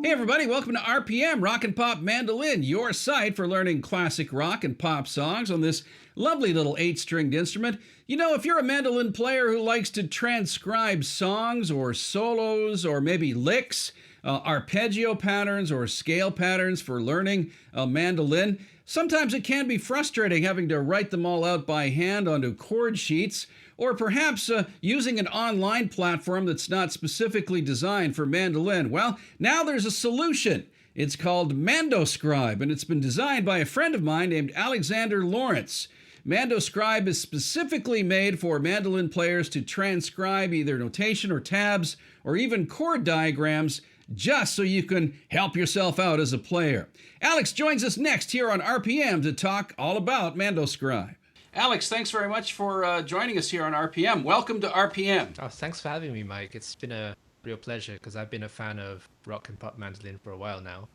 Hey everybody, welcome to RPM, Rock and Pop Mandolin, your site for learning classic rock and pop songs on this lovely little 8-stringed instrument. You know, if you're a mandolin player who likes to transcribe songs or solos or maybe licks, arpeggio patterns or scale patterns for learning a mandolin, sometimes it can be frustrating having to write them all out by hand onto chord sheets, or perhaps using an online platform that's not specifically designed for mandolin. Well, now there's a solution. It's called MandoScribe, and it's been designed by a friend of mine named Alexander Laurence. MandoScribe is specifically made for mandolin players to transcribe either notation or tabs or even chord diagrams, just so you can help yourself out as a player. Alex joins us next here on RPM to talk all about MandoScribe. Alex, thanks very much for joining us here on RPM. Welcome to RPM. Oh, thanks for having me, Mike. It's been a real pleasure because I've been a fan of rock and pop mandolin for a while now.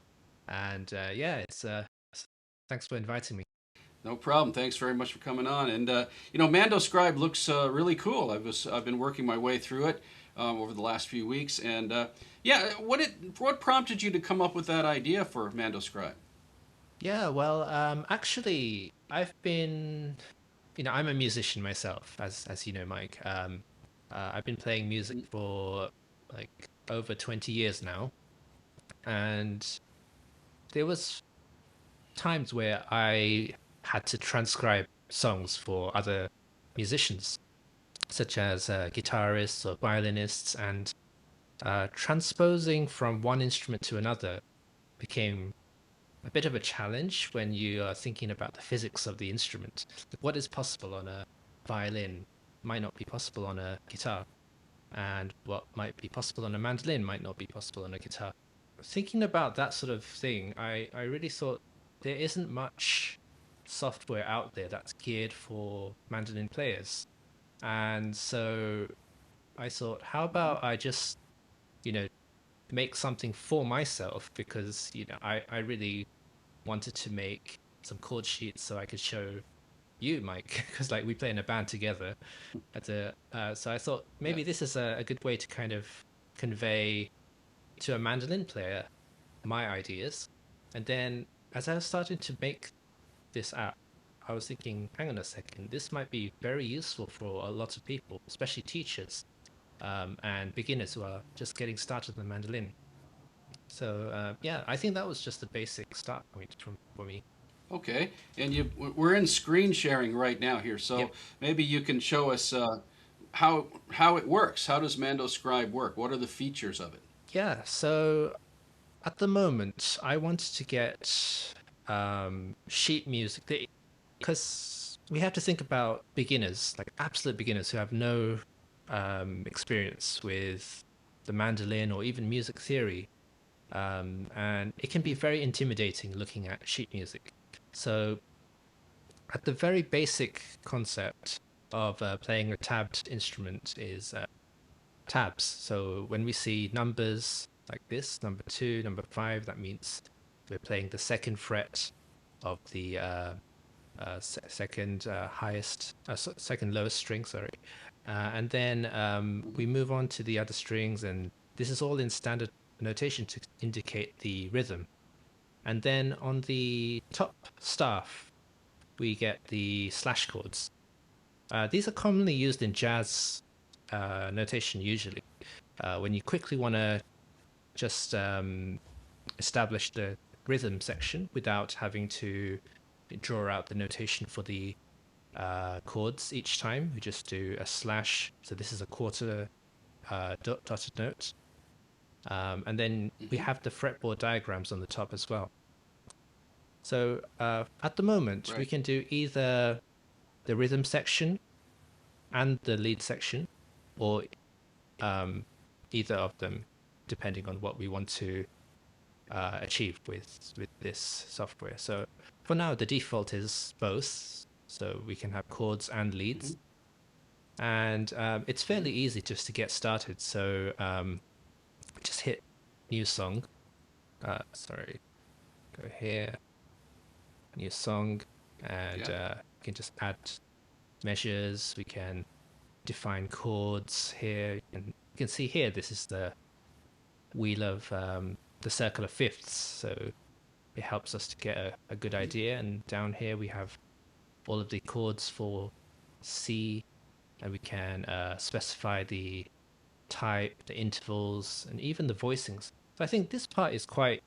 And it's thanks for inviting me. No problem. Thanks very much for coming on. And MandoScribe looks really cool. I've been working my way through it over the last few weeks. And what prompted you to come up with that idea for MandoScribe? Yeah, well, actually, I've been, I'm a musician myself, as you know, Mike. I've been playing music for like over 20 years now, and there was times where I had to transcribe songs for other musicians, such as guitarists or violinists, and transposing from one instrument to another became a bit of a challenge when you are thinking about the physics of the instrument. What is possible on a violin might not be possible on a guitar, and what might be possible on a mandolin might not be possible on a guitar. Thinking about that sort of thing, I really thought there isn't much software out there that's geared for mandolin players. And so I thought, how about I just, make something for myself, because I really wanted to make some chord sheets so I could show you, Mike, because like we play in a band together so I thought maybe this is a good way to kind of convey to a mandolin player my ideas. And then as I was starting to make this app, I was thinking, hang on a second, this might be very useful for a lot of people, especially teachers and beginners who are just getting started on the mandolin. So I think that was just a basic start point for me. Okay, and we're in screen sharing right now here, so Yep. maybe you can show us how it works. How does MandoScribe work? What are the features of it? Yeah, so at the moment, I wanted to get sheet music, because we have to think about beginners, like absolute beginners who have no experience with the mandolin or even music theory. And it can be very intimidating looking at sheet music. So at the very basic concept of playing a tabbed instrument is tabs. So when we see numbers like this, number 2, number 5, that means we're playing the second fret of the second second lowest string, sorry. And then we move on to the other strings, and this is all in standard notation to indicate the rhythm. And then on the top staff, we get the slash chords. These are commonly used in jazz notation usually, when you quickly want to just establish the rhythm section without having to draw out the notation for the chords each time. We just do a slash. So this is a quarter dotted note. And then we have the fretboard diagrams on the top as well. So at the moment, we can do either the rhythm section and the lead section, or either of them, depending on what we want to achieve with this software. So for now, the default is both, so we can have chords and leads. And it's fairly easy just to get started. So just hit new song. Sorry, go here, new song, and we can just add measures. We can define chords here. You can see here, this is the wheel of the circle of fifths, so it helps us to get a good idea. And down here we have all of the chords for C, and we can specify the type, the intervals, and even the voicings. So I think this part is quite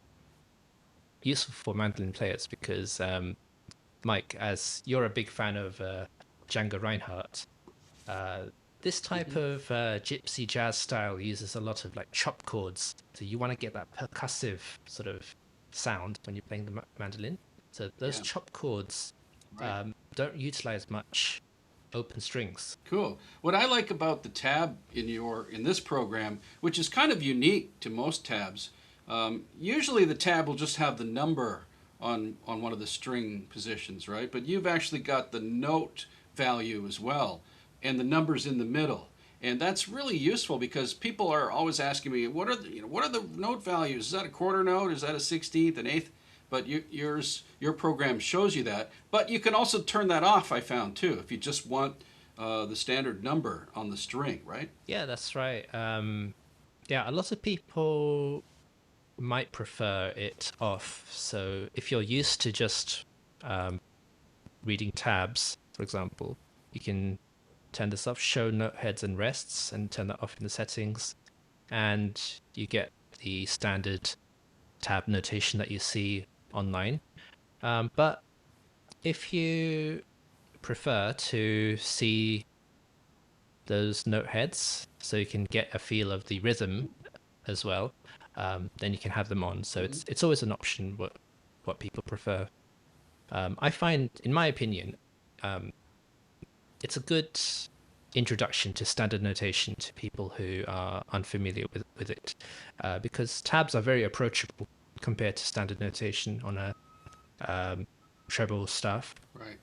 useful for mandolin players because, Mike, as you're a big fan of Django Reinhardt, uh, this type of gypsy jazz style uses a lot of like chop chords. So you want to get that percussive sort of sound when you're playing the mandolin. So those Yeah. chop chords Right. don't utilize much open strings. Cool. What I like about the tab in this program, which is kind of unique to most tabs, usually the tab will just have the number on one of the string positions, right? But you've actually got the note value as well, and the numbers in the middle. And that's really useful because people are always asking me, what are the note values? Is that a quarter note? Is that a 16th, an eighth? But your program shows you that. But you can also turn that off, I found too, if you just want the standard number on the string, right? Yeah, that's right. Yeah, a lot of people might prefer it off. So if you're used to just reading tabs, for example, you can turn this off, show note heads and rests, and turn that off in the settings. And you get the standard tab notation that you see online. But if you prefer to see those note heads so you can get a feel of the rhythm as well, then you can have them on. So it's always an option what people prefer. I find, in my opinion, it's a good introduction to standard notation to people who are unfamiliar with it, because tabs are very approachable compared to standard notation on a treble stuff. Right.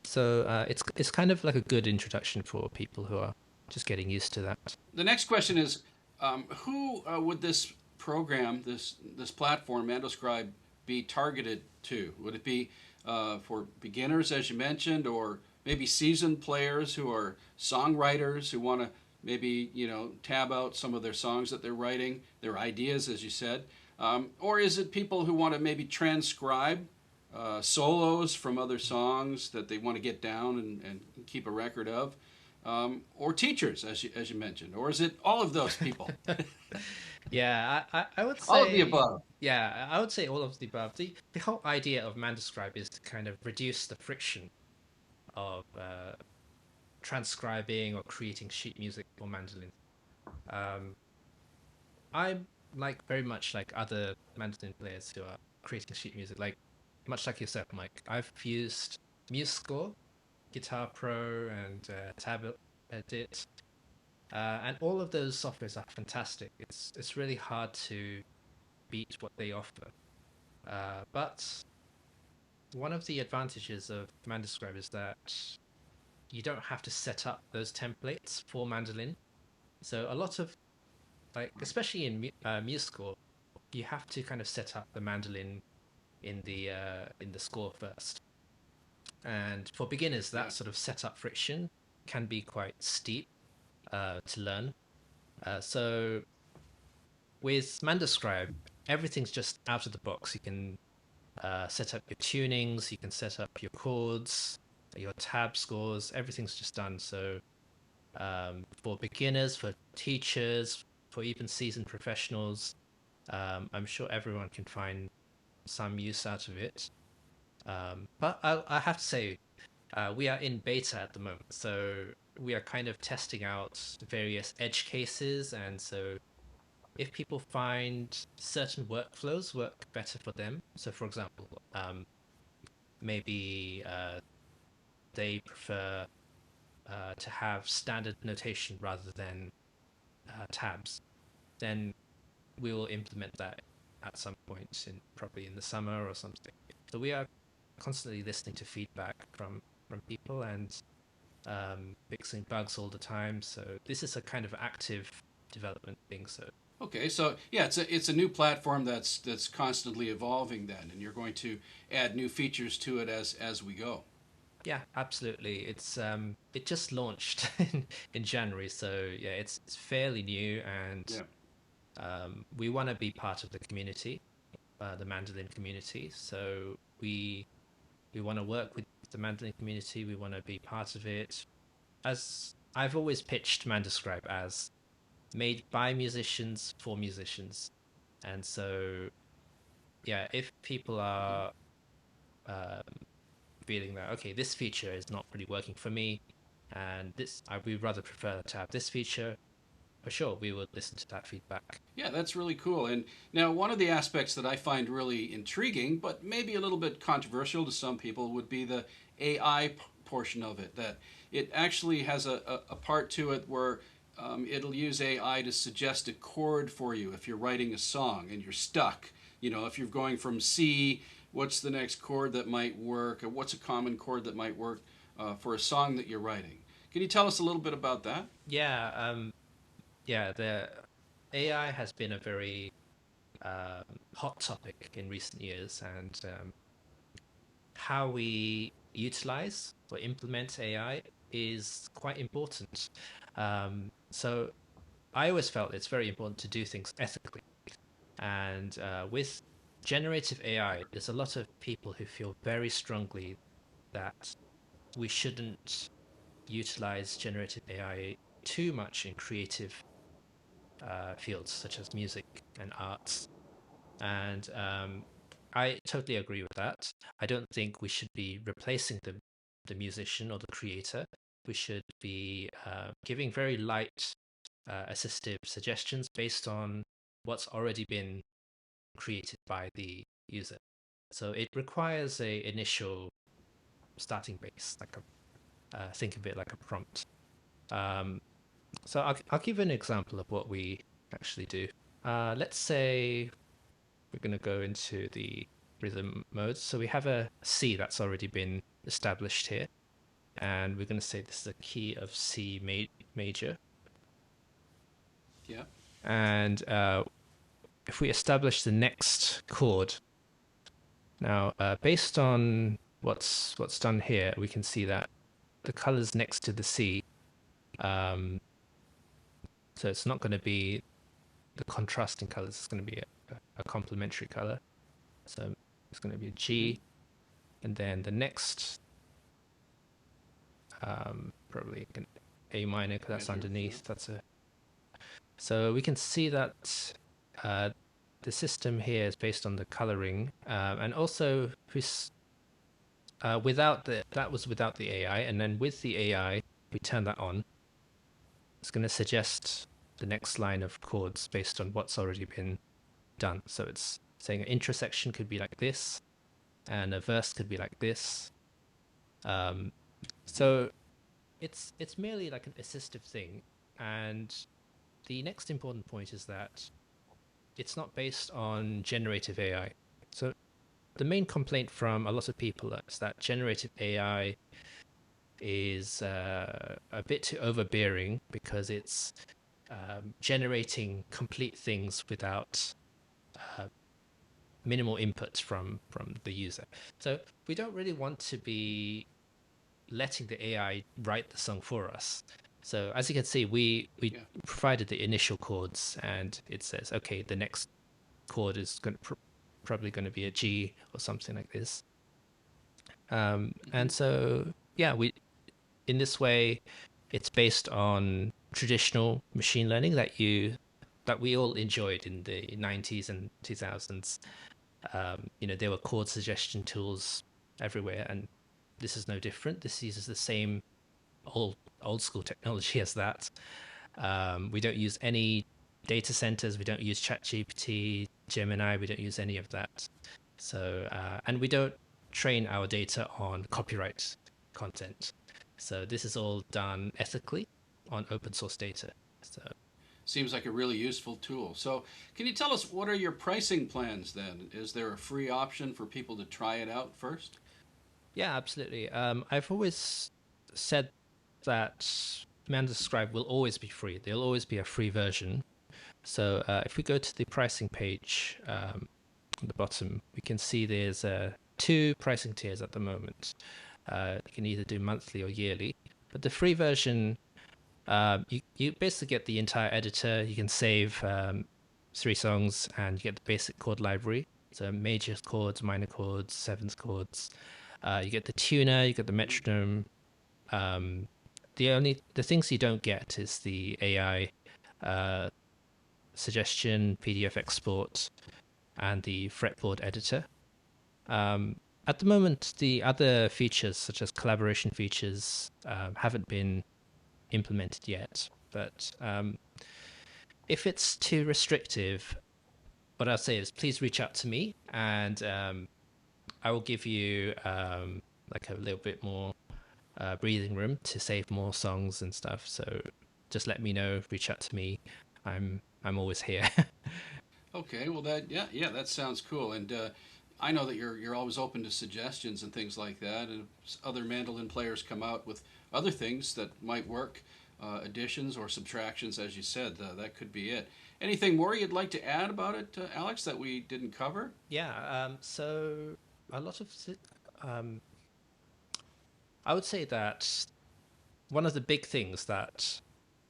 So it's kind of like a good introduction for people who are just getting used to that. The next question is, who would this program, this platform, MandoScribe, be targeted to? Would it be for beginners, as you mentioned, or maybe seasoned players who are songwriters who want to maybe tab out some of their songs that they're writing, their ideas, as you said, or is it people who want to maybe transcribe solos from other songs that they want to get down and keep a record of? Or teachers, as you mentioned, or is it all of those people? Yeah, I would All of the say, above. yeah, I would say all of the above. The whole idea of MandoScribe is to kind of reduce the friction of transcribing or creating sheet music for mandolin. Um, I'm like very much like other mandolin players who are creating sheet music, like much like yourself, Mike. I've used MuseScore, Guitar Pro, and Tab Edit, and all of those softwares are fantastic. It's really hard to beat what they offer. But one of the advantages of MandoScribe is that you don't have to set up those templates for mandolin. So a lot of like, especially in MuseScore, you have to kind of set up the mandolin in the score first. And for beginners, Yeah. that sort of setup friction can be quite steep to learn. So with MandoScribe, everything's just out of the box. You can set up your tunings, you can set up your chords, your tab scores, everything's just done. So for beginners, for teachers, for even seasoned professionals, I'm sure everyone can find some use out of it. But I have to say, we are in beta at the moment, so we are kind of testing out various edge cases, and so if people find certain workflows work better for them, so for example, maybe they prefer to have standard notation rather than tabs, then we will implement that at some point probably in the summer or something. So we are constantly listening to feedback from people and fixing bugs all the time. So this is a kind of active development thing. So Okay, so yeah, it's a new platform that's constantly evolving then, and you're going to add new features to it as we go. yeah, absolutely. It just launched in January, so yeah, it's fairly new and Yeah. We want to be part of the community, the mandolin community. So we want to work with the mandolin community. We want to be part of it. As I've always pitched MandoScribe as made by musicians for musicians, and so yeah, if people are um, feeling that okay, this feature is not really working for me, and this I would rather prefer to have this feature, for sure we will listen to that feedback. Yeah, that's really cool. And now, one of the aspects that I find really intriguing, but maybe a little bit controversial to some people, would be the AI portion of it. That it actually has a part to it where it'll use AI to suggest a chord for you if you're writing a song and you're stuck. You know, if you're going from C, what's the next chord that might work, or what's a common chord that might work for a song that you're writing? Can you tell us a little bit about that? Yeah, yeah, the AI has been a very hot topic in recent years, and how we utilize or implement AI is quite important. So I always felt it's very important to do things ethically. And with generative AI, there's a lot of people who feel very strongly that we shouldn't utilize generative AI too much in creative fields such as music and arts. And I totally agree with that. I don't think we should be replacing the musician or the creator. We should be giving very light assistive suggestions based on what's already been created by the user. So it requires a initial starting base, like a think of it like a prompt. Um, so I'll give an example of what we actually do. Let's say we're going to go into the rhythm mode. So we have a C that's already been established here. And we're going to say this is a key of C major. Yeah. And if we establish the next chord, now based on what's done here, we can see that the colors next to the C, um, so it's not going to be the contrasting colors, it's going to be a complementary color. So it's going to be a G, and then the next probably an A minor because that's Major, underneath. That's a so we can see that the system here is based on the coloring, and also without that was without the AI, and then with the AI we turn that on. It's going to suggest the next line of chords based on what's already been done. So it's saying an intersection could be like this, and a verse could be like this. So it's merely like an assistive thing, and the next important point is that it's not based on generative AI. So the main complaint from a lot of people is that generative AI is a bit too overbearing because it's generating complete things without minimal input from the user. So we don't really want to be letting the AI write the song for us. So as you can see, we Yeah. provided the initial chords, and it says, okay, the next chord is probably going to be a G or something like this. And so yeah, we in this way, it's based on traditional machine learning that we all enjoyed in the 90s and 2000s. There were chord suggestion tools everywhere, and this is no different. This uses the same old school technology as that. We don't use any data centers. We don't use ChatGPT, Gemini. We don't use any of that. So, and we don't train our data on copyright content. So this is all done ethically on open source data. So Seems like a really useful tool. So, can you tell us what are your pricing plans then? Is there a free option for people to try it out first? yeah, absolutely. I've always said that MandoScribe will always be free. There'll always be a free version. So if we go to the pricing page at the bottom, we can see there's two pricing tiers at the moment. You can either do monthly or yearly. But the free version, you basically get the entire editor. You can save 3 songs, and you get the basic chord library. So major chords, minor chords, seventh chords. You get the tuner, you get the metronome. The things you don't get is the AI suggestion, PDF export, and the fretboard editor. At the moment, the other features, such as collaboration features, haven't been implemented yet. But if it's too restrictive, what I'll say is please reach out to me, and I will give you like a little bit more breathing room to save more songs and stuff. So just let me know, reach out to me. I'm always here. Okay, well that sounds cool, and I know that you're always open to suggestions and things like that, and if other mandolin players come out with other things that might work, additions or subtractions, as you said, that could be it. Anything more you'd like to add about it, Alex, that we didn't cover? Yeah. So a lot of I would say that one of the big things that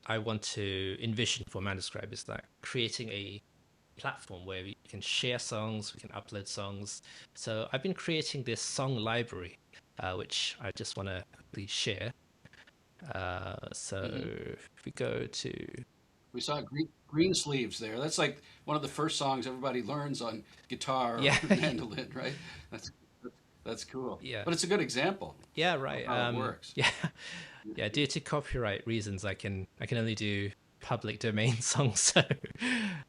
I want to envision for MandoScribe is that creating a platform where we can share songs, we can upload songs. So I've been creating this song library, which I just want to quickly share. If we go to... We saw green sleeves there. That's like one of the first songs everybody learns on guitar or Yeah. mandolin, right? That's that's cool. Yeah. But it's a good example Yeah, of right. how it works. Yeah. Yeah, due to copyright reasons, I can only do public domain songs.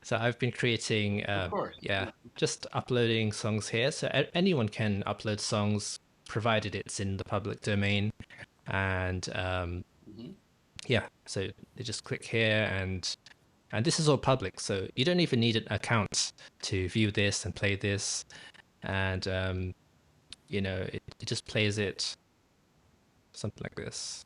So I've been creating, Of course. yeah, just uploading songs here. So anyone can upload songs provided it's in the public domain. And Mhm. yeah, so they just click here, and this is all public. So you don't even need an account to view this and play this. And it just plays it something like this.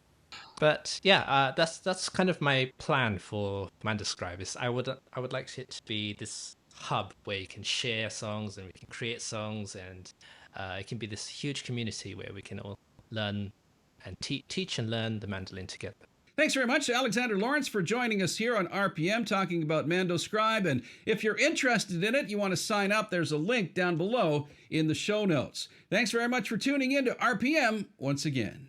But yeah, that's kind of my plan for MandoScribe. Is I would like it to be this hub where you can share songs and we can create songs, and it can be this huge community where we can all learn and teach and learn the mandolin together. Thanks very much to Alexander Laurence for joining us here on RPM talking about MandoScribe. And if you're interested in it, you want to sign up, there's a link down below in the show notes. Thanks very much for tuning in to RPM once again.